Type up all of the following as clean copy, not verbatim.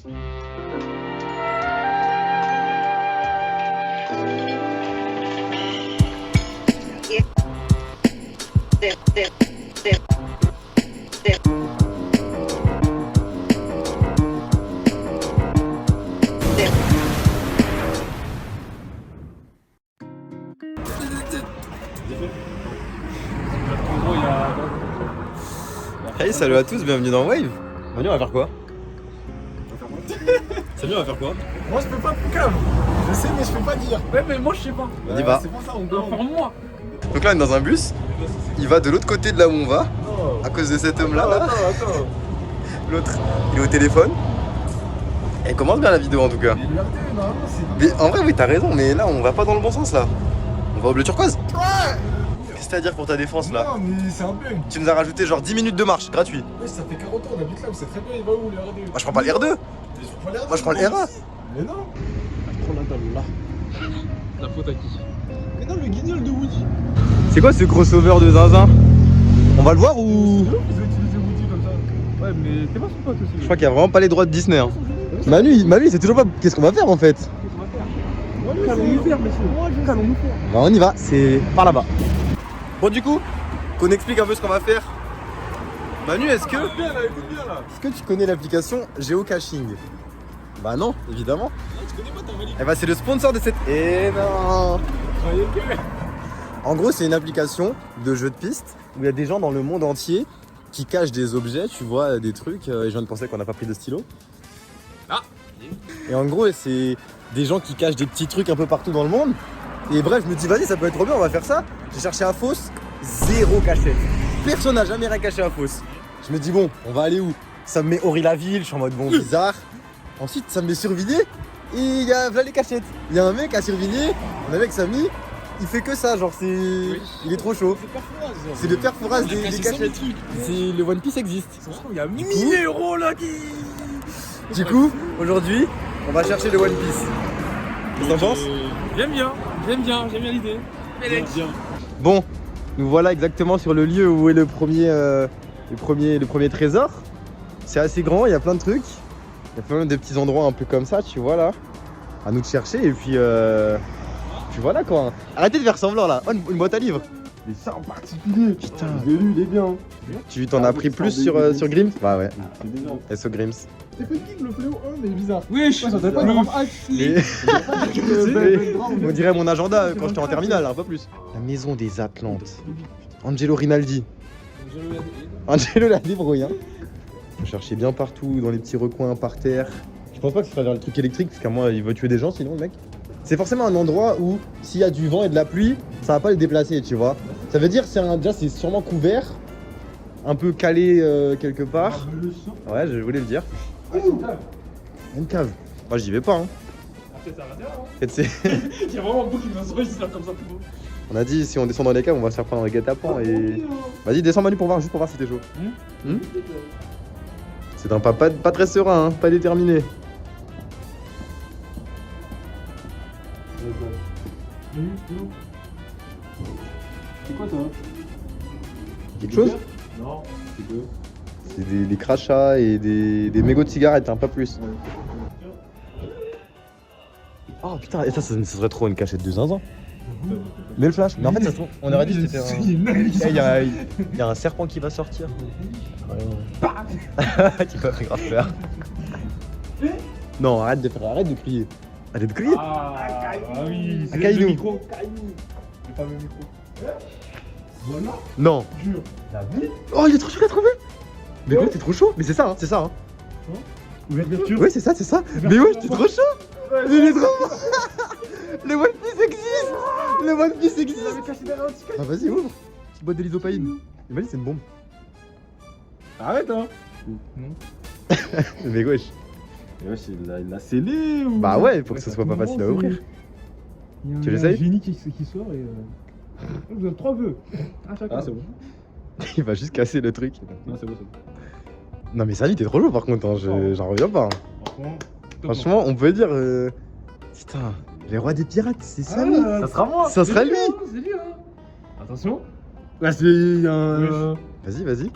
Hey, salut à tous, bienvenue dans Wave. Manu, on va faire quoi? Salut, on va faire quoi? Moi je peux pas cam. Je sais mais je peux pas dire. Ouais mais moi je sais pas. On y va. C'est pour ça on Non, pour moi. Donc là, on est dans un bus. Il va de l'autre côté de là où on va. À cause de cet homme-là. Là. Attends. L'autre, il est au téléphone. Elle commence bien la vidéo en tout cas. Les libertés, normalement c'est. Mais en vrai, oui, t'as raison, mais là, on va pas dans le bon sens là. On va au bleu turquoise. Ouais. Qu'est-ce que t'as à dire pour ta défense là? Non mais c'est un bug. Tu nous as rajouté genre 10 minutes de marche, gratuit. Ouais, ça fait 40 ans, on habite là, on sait très bien il va où le R2. Moi, je prends pas le R2. Moi, je prends le R1. Mais non. Je prends la dalle là. La faute à qui? Mais non, le guignol de Woody. C'est quoi ce crossover de zinzin? On va le voir ou? Ils ont utilisé Woody comme ça. Ouais mais t'es pas son pote aussi. Je crois qu'il y a vraiment pas les droits de Disney. Hein. Manu, c'est toujours pas. Qu'est-ce qu'on va faire en fait? Qu'allons-nous faire messieurs? Qu'allons-nous faire? Bah, on y va, c'est par là-bas. Bon, du coup, qu'on explique un peu ce qu'on va faire. Manu, est-ce que tu connais l'application Geocaching? Bah non, évidemment. Tu connais pas ta valise. Eh bah c'est le sponsor de cette. Eh non. En gros, c'est une application de jeu de piste où il y a des gens dans le monde entier qui cachent des objets, tu vois, des trucs. Et je viens de penser qu'on n'a pas pris de stylo. Ah. Et en gros, c'est des gens qui cachent des petits trucs un peu partout dans le monde. Et bref, je me dis, vas-y, ça peut être trop bien, on va faire ça. J'ai cherché à Fos, zéro cachette. Personne n'a jamais rien caché à Fos. Je me dis, bon, on va aller où? Ça me met Horry-la-Ville, je suis en mode bon, bizarre. Ensuite, ça me met Survilliers. Et il y a là les cachettes. Il y a un mec à Survilliers, on est avec Samy, il fait que ça, genre c'est. Il est trop chaud. C'est le père Fouras des cachettes. C'est le One Piece existe. Il y a 1000 € là qui. Du coup, aujourd'hui, on va chercher le One Piece. Qu'est-ce que t'en penses? J'aime bien l'idée. Bon, nous voilà exactement sur le lieu où est le premier trésor. C'est assez grand, il y a plein de trucs. Il y a plein de petits endroits un peu comme ça, tu vois là. À nous de chercher et puis voilà quoi. Arrêtez de faire semblant là. Oh, une boîte à livres. Mais ça en particulier. Putain. Je l'ai lu, il est bien. Tu t'en as pris plus sur Grims? Bah ouais. C'est déjà. SO Grims. C'est positif le fléau 1 mais bizarre. Wesh. Ouais, ça devrait pas être grave. On dirait mon agenda quand j'étais en terminale, un peu plus. La maison des Atlantes. Angelo Rinaldi. Angelo la débrouille. Hein. On cherchait bien partout, dans les petits recoins, par terre. Je pense pas que ce sera vers le truc électrique, parce qu'à moi, il va tuer des gens sinon, le mec. C'est forcément un endroit où, s'il y a du vent et de la pluie, ça va pas les déplacer, tu vois. Ça veut dire, déjà, c'est sûrement couvert, un peu calé quelque part. Ouais, je voulais le dire. Une cave. Moi, j'y vais pas, hein. Il y a vraiment beaucoup qui vont se réussir comme ça plus beau. On a dit, si on descend dans les caves, on va se faire prendre un guet-apens et... Vas-y, descends Manu pour voir, juste pour voir si t'es chaud. C'est un pas très serein, hein, pas déterminé. C'est quoi toi? Quelque chose? Non, c'est deux. C'est des crachats et des mégots de cigarettes, hein, pas plus. Oh putain, et ça serait trop une cachette de zinzin. Mais le flash. Mais en fait, ça se trouve, on aurait dit que c'était un. Il y a un serpent qui va sortir. Tu m'as fait grave peur. Non, arrête de crier. Arrête de crier. Ah oui, c'est le micro. Le fameux micro. Voilà. Non. Jure. Oh, il est trop chaud à trouver. Mais quoi, t'es trop chaud. Mais c'est ça, hein, c'est ça. Hein. Ouverture. Ouais, c'est ça. Mais ouais, t'es trop chaud. Il est trop beau. Le One Piece existe. Le One Piece existe. Ah, vas-y, ouvre. Petite boîte de l'isopaïne. Vas-y, c'est une bombe. Arrête hein. Mais wesh. Mais wesh, il l'a scellé ou. Bah ouais, faut que ce soit pas facile à ouvrir. Tu l'essayes? Il y a un génie qui sort et. Je vous donne 3 vœux. Ah, c'est bon. Il va juste casser le truc. Non, c'est bon. Non mais Samy, t'es trop chaud par contre, hein. J'en reviens pas. Hein. Franchement, on peut dire... Putain, les rois des pirates, c'est Samy. Ça sera moi. Ça sera lui. C'est lui, hein. Attention. Là, c'est un. Vas-y.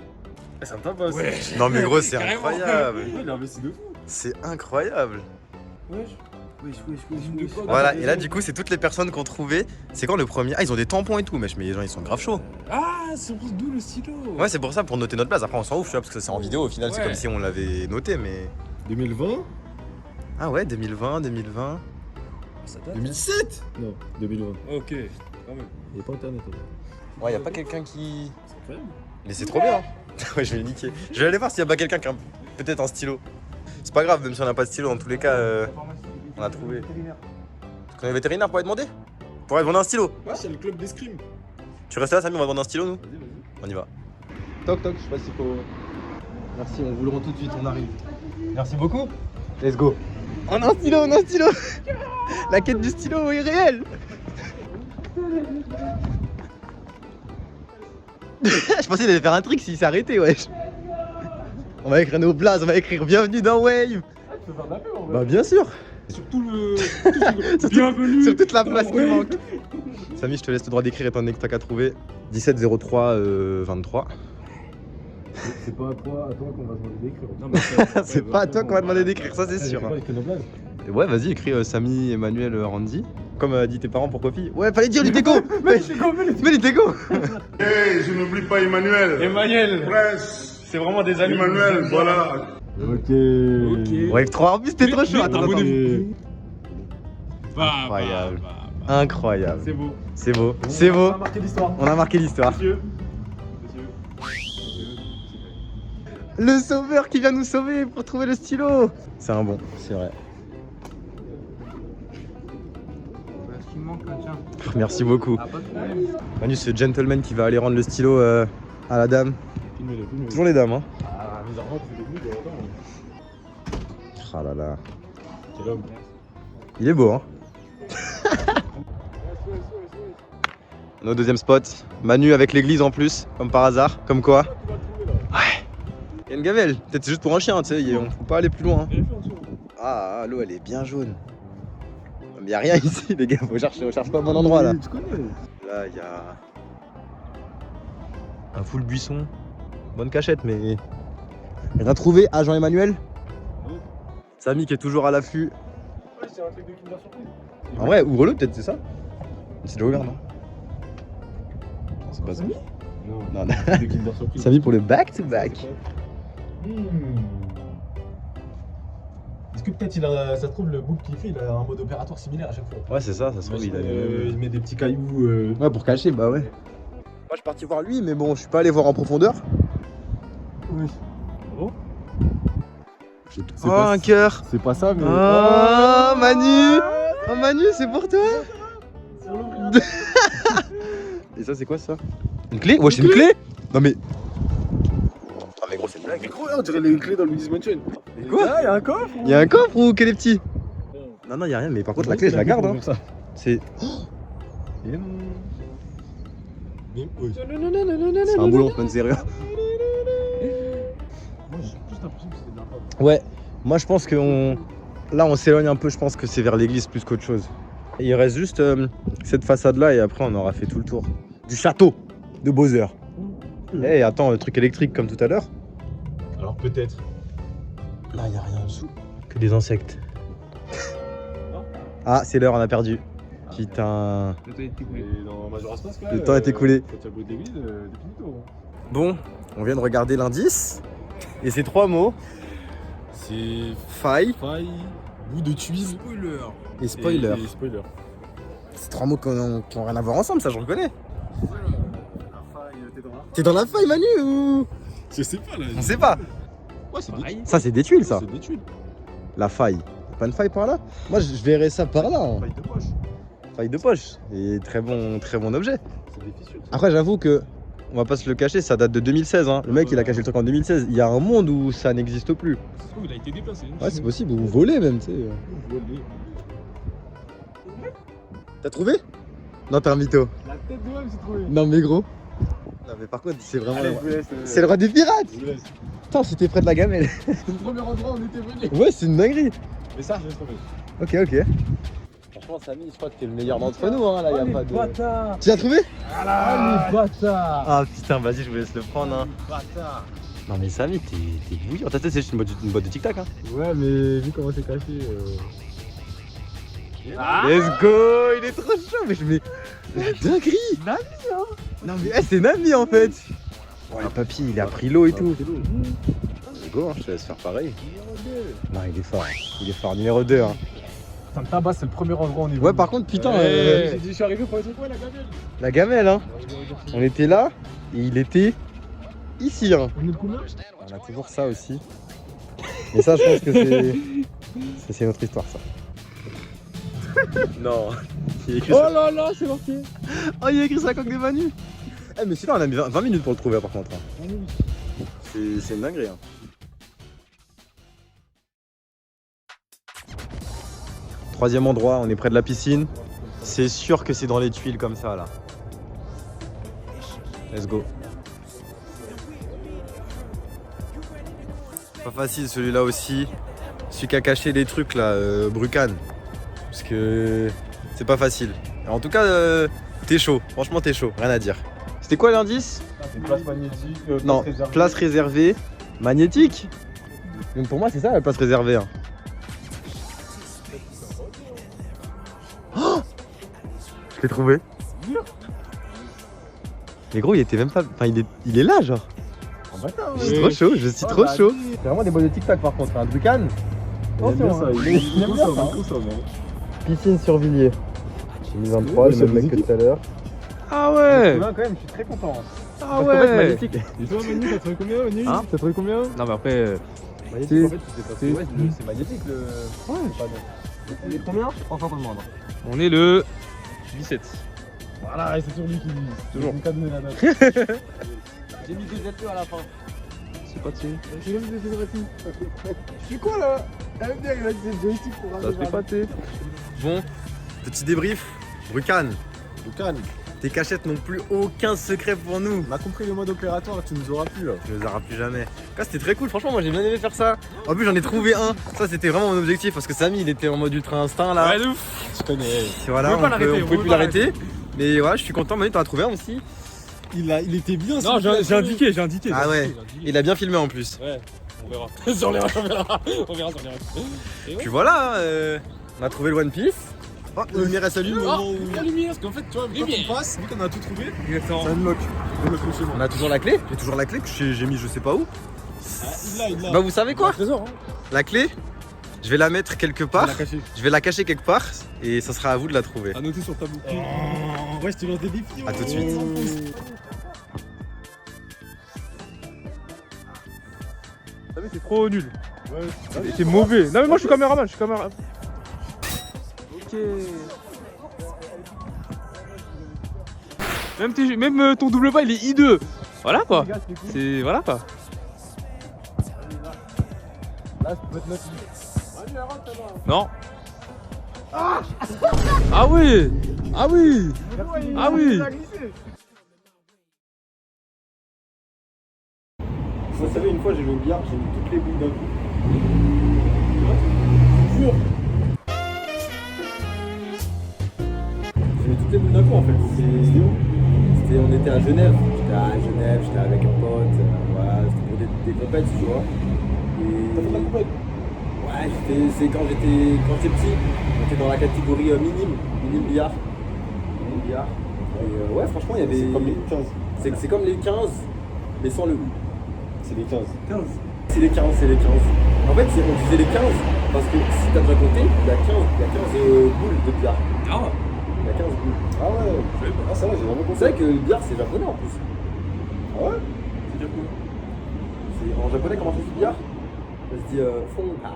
Ça me tape pas. Non mais gros, c'est Carrément. incroyable. Il a investi de fou. C'est incroyable. Wesh. Voilà, et là du coup c'est toutes les personnes qu'on trouvait. C'est quand le premier? Ah ils ont des tampons et tout, mec, mais les gens ils sont grave chauds. Ah, c'est d'où le stylo. Ouais c'est pour ça, pour noter notre place. Après on s'en ouf, tu vois, parce que c'est en vidéo, au final c'est Ouais. comme si on l'avait noté, mais... 2020 Ah ouais, 2020. Ça date. 2007 Non, 2020. Ok, quand même. Il n'y a pas internet. Ouais, y'a pas quelqu'un qui... C'est incroyable. Mais c'est trop bien. Ouais, je vais le niquer. Je vais aller voir s'il y a pas quelqu'un qui a peut-être un stylo. C'est pas grave, même si on a pas de stylo, dans tous les cas, on a trouvé. Parce qu'on est vétérinaire pour aller demander. Pour aller demander un stylo. Ouais, c'est le club d'escrime. Tu restes là, Samy, on va demander un stylo, nous? Vas-y, vas-y. On y va. Toc toc, je sais pas s'il faut... Merci, on vous le rend tout de suite, on arrive. Merci beaucoup. Let's go. On a un stylo, on a un stylo. La quête du stylo est réelle. Je pensais qu'il allait faire un trick s'il s'est arrêté, wesh. On va écrire nos places, on va écrire bienvenue dans Wave. Tu peux faire de la pub en vrai. Bah bien sûr. Sur tout le. Bienvenue. Sur toute la place qui Ouais. manque. Samy, je te laisse le droit d'écrire étant donné que t'as qu'à trouver. 17 03 23. C'est pas à toi qu'on va demander d'écrire. Non, mais C'est pas à toi qu'on va demander d'écrire, ça c'est sûr. Ouais, vas-y, écris Samy, Emmanuel, Randy. Comme a dit tes parents pour Kofi. Ouais, fallait dire l'Iteco. Mais l'Iteco. Hey, je n'oublie pas Emmanuel. Emmanuel. Prince. C'est vraiment des amis. Emmanuel, voilà. Ok. Wave 3 en plus, c'était trop chaud. Attends, attends. abonnez-vous. Bah, Incroyable. bah. Incroyable. C'est beau. C'est beau. C'est beau. On a marqué l'histoire. On a marqué l'histoire. Monsieur. Le sauveur qui vient nous sauver pour trouver le stylo. C'est un bon, c'est vrai. Ce qui me manque là, tiens. Merci beaucoup. Ah, pas de problème. Manu, c'est le gentleman qui va aller rendre le stylo à la dame. Toujours les dames, hein. Ah, bizarrement, tu es venu de longtemps. Ah là là. Quel homme. Il est beau, hein. On est au deuxième spot. Manu avec l'église en plus, comme par hasard. Comme quoi. Ouais. Il y a une gamelle. Peut-être c'est juste pour un chien, tu sais. On peut pas aller plus loin. Ah, l'eau elle est bien jaune. Mais y a rien ici, les gars. On cherche pas au bon endroit là. Tu connais. Là, il y a un full buisson. Bonne cachette, mais rien trouvé. Agent Emmanuel. Samy qui est toujours à l'affût. Ouais, c'est un truc de Kinder Surprise. En vrai, ouvre-le, peut-être c'est ça. C'est déjà ouvert, non? Non, c'est pas ça. Non, Non, non. de Kinder Surprise. Samy pour le back-to-back. Est-ce que peut-être ça se trouve le bouc qu'il fait, il a un mode opératoire similaire à chaque fois. Ouais, c'est ça, ça se trouve, il a Il met des petits cailloux. Ouais, pour cacher, bah ouais. Moi, je suis parti voir lui, mais bon, je suis pas allé voir en profondeur. Oui. Bon. Oh, un cœur. C'est pas ça, mais. Oh, Manu. Oh, Manu, c'est pour toi. Et ça, c'est quoi ça? Une clé? Ouais, c'est une clé? Non, mais. Ah, mais gros, c'est une blague. Mais gros, on dirait les clés dans le Luigi's Mansion. Quoi? Il y a un coffre. Il y a un coffre ou quel est petit? Non, non, il y a rien, mais par contre, la clé, je la garde. Hein. C'est. Mais oui. C'est un boulon, bonne sérieux. Moi, j'ai juste l'impression que c'était de la pâte. Ouais, moi je pense qu'on. Là, on s'éloigne un peu, je pense que c'est vers l'église plus qu'autre chose. Il reste juste cette façade-là et après, on aura fait tout le tour du château de Bowser. Eh, attends, le truc électrique comme tout à l'heure. Alors peut-être. Là, il n'y a rien en dessous. Que des insectes. Ah, c'est l'heure, on a perdu. Putain. Le temps est écoulé. Et dans Majora's Mask, là. Le temps est écoulé. Quand tu as beau d'église, définito. Bon, on vient de regarder l'indice. Et c'est 3 mots. C'est Faille faille, bout de tuile. Spoiler. et spoiler. Et spoiler. C'est 3 mots qui ont rien à voir ensemble, ça je reconnais. La faille, t'es dans la. T'es dans la faille, Manu, ou. Je sais pas là. On sait pas. Ouais, c'est des tuiles. Ça, c'est des tuiles, ça. C'est des tuiles. La faille. Y'a pas une faille par là? Moi, je verrais ça par là. Hein. Faille de poche. Faille de poche. Et très bon objet. C'est des fissures. Après, j'avoue que, on va pas se le cacher, ça date de 2016. Hein. Le mec, il a caché le truc en 2016. Il y a un monde où ça n'existe plus. Ça se trouve, il a été déplacé. Ouais, c'est possible. Ou volé même, tu sais. T'as trouvé? Non, t'es un mytho. La tête de l'homme, c'est trouvé. Non, mais gros. Non, mais par contre, c'est vraiment. Allez, je vous laisse. C'est le roi des pirates! Je vous laisse. Putain, c'était près de la gamelle. C'est le premier endroit où on était venu. Ouais, c'est une dinguerie. Mais ça, je laisse tomber. Ok, ok. Franchement, Samy, je crois que t'es le meilleur d'entre nous, hein, là, y a pas de. Bâtard. Tu l'as trouvé? Ah, les bâtards. Ah putain, vas-y, je vous laisse le prendre, hein. Bâtard. Non mais Samy, t'es bouillant. T'as c'est juste une boîte de tic-tac hein. Ouais, mais vu comment c'est caché. Let's go. Il est trop chaud. Mais je mets la dinguerie. Nami hein. Non mais c'est Nami en fait. Oh le papy, il a pris l'eau et tout. Let's go, hein, je te laisse faire pareil. Non il est fort. Il est fort. Numéro 2 hein. Ça me tabasse, c'est le premier endroit où on est. Ouais par contre putain. J'ai dit je suis arrivé pour être quoi la gamelle. La gamelle hein. On était là et il était ici hein. On est de combien? On a toujours ça aussi. Mais ça je pense que c'est notre histoire ça. Non. Il a écrit Oh là là, c'est marqué. Oh il a écrit sur la coque des Manu. Eh mais sinon on a mis 20 minutes pour le trouver par contre. Hein. C'est une dinguerie hein. Troisième endroit, on est près de la piscine. C'est sûr que c'est dans les tuiles comme ça là. Let's go. Pas facile celui-là aussi. Celui qui a caché les trucs là, Brucan. Parce que c'est pas facile. En tout cas, t'es chaud. Franchement, t'es chaud. Rien à dire. C'était quoi l'indice? C'est une place magnétique. Non, place réservée. Magnétique. Donc pour moi, c'est ça la place réservée. Hein. Oh, je l'ai trouvé. Mais gros, il était même pas. Enfin, il est là, genre. Je suis trop chaud, je suis trop chaud. C'est vraiment des boîtes de tic-tac par contre. Un Brucan. Il aime bien ça, il aime bien ça. Piscine sur Villiers. J'ai mis 23, le même mec que tout à l'heure. Ah ouais. Quand même, je suis très content. Ah ouais. Magnétique. Et toi, Manu, t'as trouvé combien, Manu? Hein? T'as trouvé combien? Non, mais après. Magnétique, en fait, tu sais pas. Ouais, c'est magnétique le. Ouais. C'est pas bon. On est combien? Enfin, pour le moindre. On est le 17. Voilà, et c'est toujours lui qui dit. Toujours. Mon cas donné la date. J'ai mis 2 ZE à la fin. C'est pas dessus. J'ai même des géographies. Je suis quoi là? La MDR, il a dit c'est joystick pour Ça se fait pâté. Bon, petit débrief. Brucan, Boucan, tes cachettes n'ont plus aucun secret pour nous. on a compris le mode opératoire, tu nous auras plus là. Tu ne les auras plus jamais. En c'était très cool, franchement, moi j'ai bien aimé faire ça. En plus, j'en ai trouvé un. Ça, c'était vraiment mon objectif parce que Samy, il était en mode ultra instinct là. Ouais, de ouf. Tu connais. Voilà, On pouvait pouvait plus l'arrêter. Mais voilà, je suis content, Manu, t'en as trouvé un aussi. Il était bien. Non, j'ai indiqué. Ah ouais, il a bien filmé en plus. Ouais, on verra. On verra sur les réseaux. Puis voilà, on a trouvé le One Piece. Oh, le lumière elle s'allume. La lumière, parce qu'en fait, tu vois, quand on passe, vu qu'on a tout trouvé, Exactement. ça unlock. Unlock chez moi. On a toujours la clé. J'ai toujours la clé que j'ai mis je sais pas où. Il l'a. Bah vous savez quoi? Trésor, hein. La clé, je vais la mettre quelque part. Il l'a caché. Je vais la cacher quelque part et ça sera à vous de la trouver. À noter sur ta boucle. Oh, ouais, je te lance des défis. A tout de suite. T'as vu, c'est trop nul. Ouais, C'est mauvais. Non, mais moi je suis caméraman. Ok. Même ton double pas il est hideux. Voilà quoi. C'est. Voilà quoi. Là, je peux te mettre. Non. Ah oui. Ah oui. Ah oui. Vous savez, une fois j'ai joué au billard, j'ai mis toutes les boules d'un coup. Jure. J'ai mis toutes les boules d'un coup en fait. C'était où? On était à Genève. J'étais avec un pote. Voilà, c'était pour des compètes, tu vois. T'as fait de la compète? Ouais, c'est quand j'étais petit. On était dans la catégorie minime billard. Minime billard. Et ouais, franchement, il y avait. C'est comme les 15. C'est comme les 15, mais sans le ou. C'est les 15. C'est les 15. En fait, on disait les 15 parce que si t'as déjà compté, il y a 15 boules de billard. Ah. Il y a 15 boules. Ah ouais. Ah ça va, j'ai vraiment compris. C'est vrai que le billard c'est japonais en plus. Ah ouais? C'est japonais. En japonais, comment ça se dit billard? Ça se dit fonka.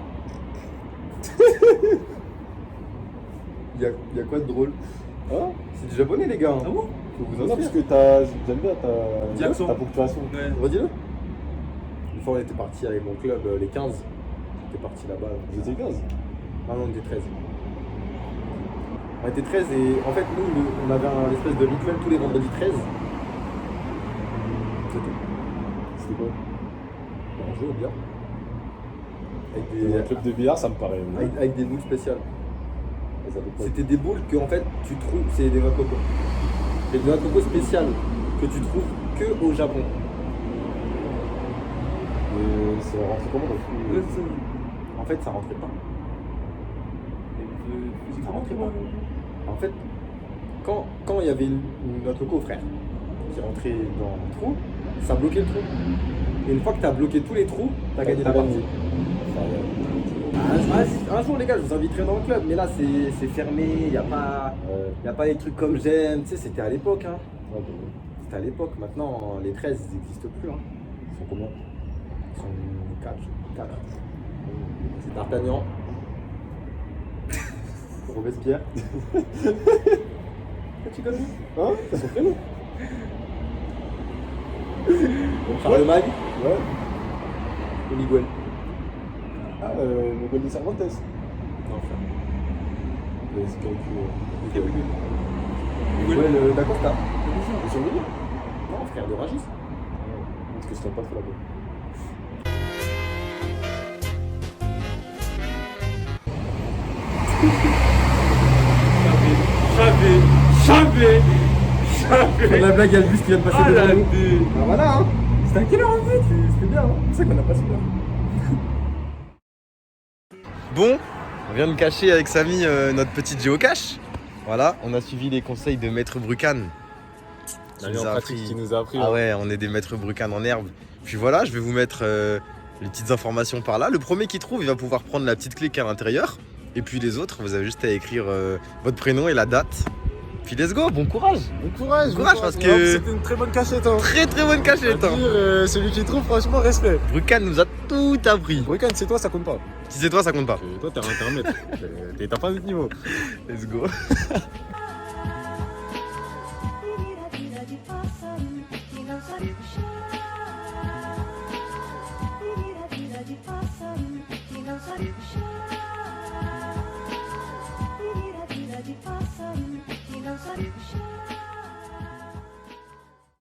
Il y a quoi de drôle? Hein? C'est du japonais les gars. Ah bon? Faut vous Non, inspirer. parce que j'aime bien ta ponctuation. Ouais. Redis-le. Une fois on était parti avec mon club, les 15. On était parti là-bas. Vous étiez 15? Ah non, on était 13. On était 13 et en fait nous on avait un espèce de rituel tous les vendredis 13. C'est tout. C'était quoi? On jouait au billard. Dans un club de billard, ça me paraît. Avec des boules spéciales. Ça fait quoi? C'était des boules que en fait tu trouves, c'est des noix de coco. C'est des noix de coco spéciales que tu trouves que au Japon. Et c'est rentré comment dans le trou En fait, ça rentrait pas. Ça rentrait pas. En fait, quand il y avait notre coffrère qui rentrait dans le trou, ça bloquait le trou. Et une fois que tu as bloqué tous les trous, tu as gagné la partie. Un jour, les gars, je vous inviterai dans le club, mais là, c'est fermé, il n'y a pas des trucs comme j'aime. Tu sais, c'était à l'époque. Hein. C'était à l'époque. Maintenant, les 13, ils n'existent plus. Hein. Ils sont combien? Ils sont 4. C'est D'Artagnan. Robespierre. Tu connais? Hein? C'est son prénom? Charlemagne. Ouais. Et Miguel. Ah, le gol de Cervantes. Non, frère. C'est quel Miguel d'Acosta. Ils sont venus? Non, frère de Ragis. Parce que je t'ai pas trop là-bas. Jamais. La blague, il y a le bus qui vient de passer Ah la devant nous. dé. Ah voilà, hein. C'était à quelle heure en fait? C'était bien, hein. C'est ça qu'on a passé là. Bon, on vient de cacher avec Samy notre petite géocache. Voilà, on a suivi les conseils de Maître Brucan. Qui nous a appris. Ah ouais, on est des maîtres Brucan en herbe. Puis voilà, je vais vous mettre les petites informations par là. Le premier qui trouve, il va pouvoir prendre la petite clé qui est à l'intérieur. Et puis les autres, vous avez juste à écrire votre prénom et la date. Puis let's go, bon courage. Bon courage, parce que- c'était une très bonne cachette. Hein. Très bonne cachette. Hein. Celui qui trouve, franchement, respect. Brucan nous a tout appris. Brucan, c'est toi, ça compte pas. Si c'est toi, ça compte pas. Toi, t'es un maître. T'as pas notre niveau. Let's go. Vira de pássaro que não sabe puxar. Vira de pássaro que não sabe puxar. Vira de pássaro que não sabe puxar.